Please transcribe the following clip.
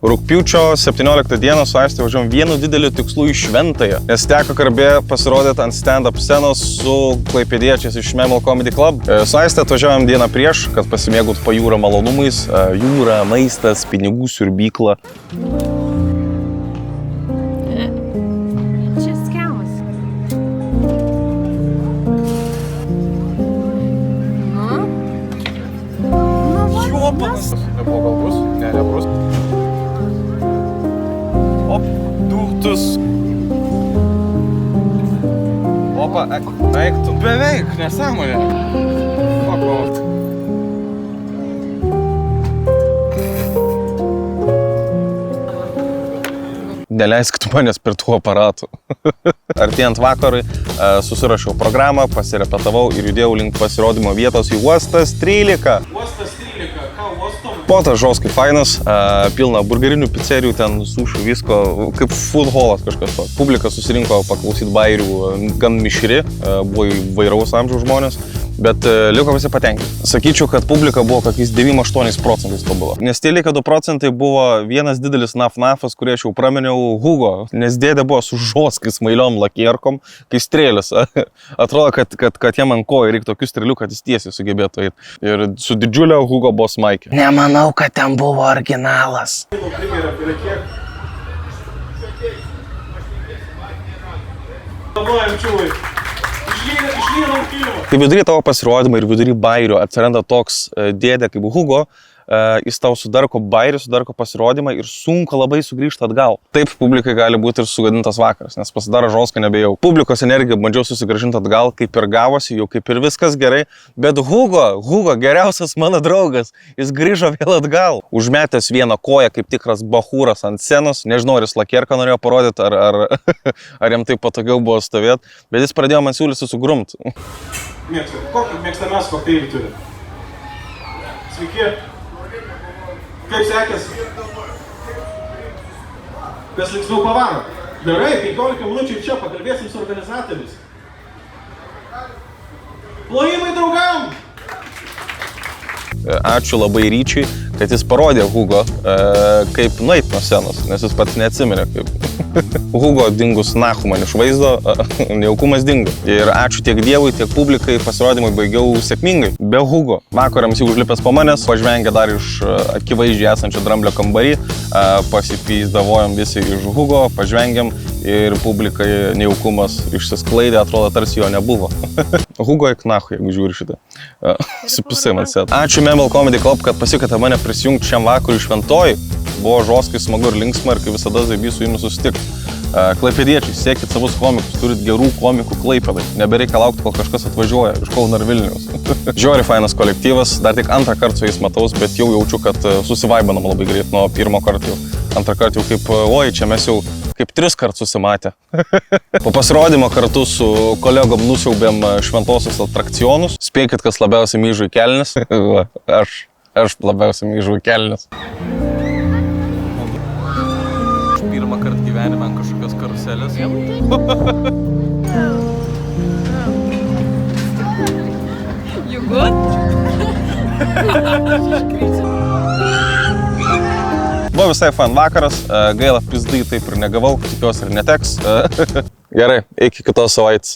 Rugpjūčio 17 dieną su Aiste važiuojam vienu dideliu tikslu į Šventąją, nes teko garbė pasirodyti ant stand-up scenos su klaipėdiečiais iš Memel Comedy Club. Su Aiste atvažiavam dieną prieš, kad pasimėgut pajūrą malonumais, jūra, maistas, pinigų siurbykla. Čia skemas. Juopanas. Nebuvo galbus? Ne, nebrus. Op, dūtus. Opa, eiktų. Beveik, nesąmonė. Opa. Neleiskit manęs prie tų aparatų. Artėjant vakarui susirašiau programą, pasirepetavau ir judėjau link pasirodymo vietos į Uostas 13. Uostas 13, ką uostom? Potas žoskai fainas, pilna burgerinių pizzerijų, ten sušių, visko, kaip food hallas kažkas to. Publika susirinko paklausyti bairių gan mišri, buvo įvairaus amžiaus žmonės, bet liko visi patenkinti. Sakyčiau, kad publika buvo kokiais 9-8% tobula. Nes tie likę 2% buvo vienas didelis naf-nafas, kurį aš jau prameniau Hugo, nes dėdė buvo su žoskais mailiom lakierkom, kai strėlis. Atrodo, kad jam ant kojų reikia tokių strėlių, kad jis tiesiai sugebėtų eiti. Ir su didžiulio Hugo buvo smaikė. Nemanau, kad ten buvo originalas. Kai vidury tavo pasirodymą ir vidury bairio atsiranda toks dėdė kaip Hugo, jis tau sudarko bairį, sudarko pasirodymą ir sunku labai sugrįžti atgal. Taip publikai gali būti ir sugadintas vakaras, nes pasidaro žoską nebejau. Publikos energiją bandžiau susigrąžinti atgal, kaip ir gavosi, jau kaip ir viskas gerai, bet Hugo, geriausias mano draugas, jis grįžo vėl atgal. Užmetęs vieną koją kaip tikras bachūras ant scenos, nežinau, ar jis lakierką norėjo parodyti, ar jam taip patogiau buvo stovėti, bet jis pradėjo man siūlyti sugrumti. Kokį mėgstamiausią kokteilį turi? Sveiki. Kaip sekėsi? Kas linksmiau pavaro? Gerai, 15 minučių čia pakalbėsim su organizatoriais. Plojimai draugam! Ačiū labai Ryčiui, kad jis parodė Hugo, kaip nueit nuo scenos, nes jis pats neatsiminė kaip. Hugo dingus nahu man iš vaizdo, nejaukumas dingo. Ir ačiū tiek Dievui, tiek publikai, pasirodymai baigiau sėkmingai. Be Hugo. Vakarams jau užlipęs po manęs, pažvengė dar iš akivaizdžiai esančio dramblio kambarį, pasipyzdavojom visi iš Hugo, pažvengiam ir publikai nejaukumas išsisklaidė, atrodo tarsi jo nebuvo. Hugo eik nahu, jeigu žiūri šitą. Supisai man sėt. Ačiū Memel Comedy Club, kad pasikvietė mane prisijungti šiam vakarui Šventojoj. Buvo žoskai smagu ir linksma ir kaip visada zaibys su jumis susitikti. Klaipėdiečiai, siekit savus komikus, turit gerų komikų Klaipėdai. Nebereikia laukti, kol kažkas atvažiuoja iš Kauno ar Vilniaus. Žiauriai fainas kolektyvas, dar tik antrą kartą su jais mataus, bet jau jaučiu, kad susivaibanom labai greit nuo pirmo karto jau. Antrą kartą jau kaip, oi, čia mes jau kaip 3 kartus susimatę. Po pasirodymo kartu su kolegom nusiaubėm šventosios atrakcionus. Spėkit, kas labiausiai myžu į kelnes. Aš labiausiai myžu į kelnes. Pirmą kartą gyvenime ant kažkokios karuselės. You good? Buvo visai fan vakaras, gaila pizdai taip ir negavau, tikiuosi ir neteks. Gerai, iki kitos savaitės.